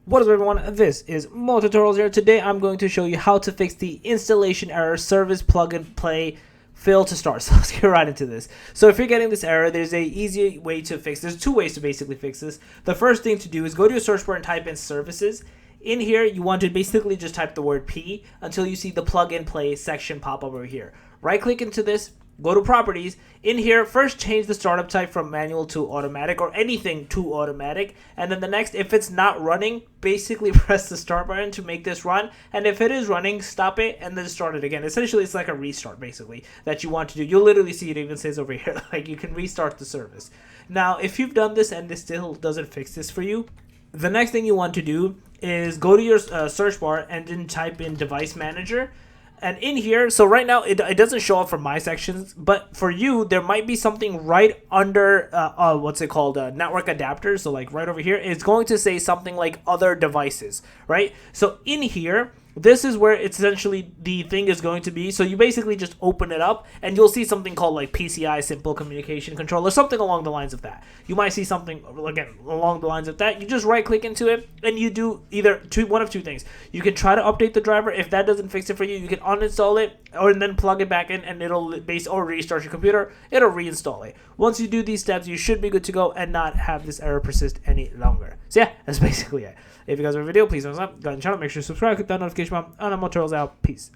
What is up, everyone? This is MoTutorials here. Today I'm going to show you how to fix the installation error service plug and play fail to start. So let's get right into this. So if you're getting this error, there's a easy way to fix. There's two ways to basically fix this. The first thing to do is go to your search bar and type in services. In here, you want to basically just type the word P until you see the plug and play section pop up over here. Right click into this. Go to properties. In here, first change the startup type from manual to automatic or anything to automatic. And then the next, if it's not running, basically press the start button to make this run. And if it is running, stop it and then start it again. Essentially, it's like a restart basically that you want to do. You'll literally see it even says over here, like you can restart the service. Now, if you've done this and this still doesn't fix this for you, the next thing you want to do is go to your search bar and then type in device manager. And in here, so right now it doesn't show up for my sections, but for you there might be something right under what's it called, network adapters. So like right over here, it's going to say something like other devices, right? So in here, this is where it's essentially the thing is going to be. So you basically just open it up and you'll see something called like PCI, simple communication controller, something along the lines of that. You might see something again along the lines of that. You just right click into it and you do either one of two things. You can try to update the driver. If that doesn't fix it for you, you can uninstall it or then plug it back in and it'll or restart your computer. It'll reinstall it. Once you do these steps, you should be good to go and not have this error persist any longer. So yeah, that's basically it. If you guys have a video, please thumbs up, go ahead and channel, make sure to subscribe, click that notification bell, and I'm MoTutorials out. Peace.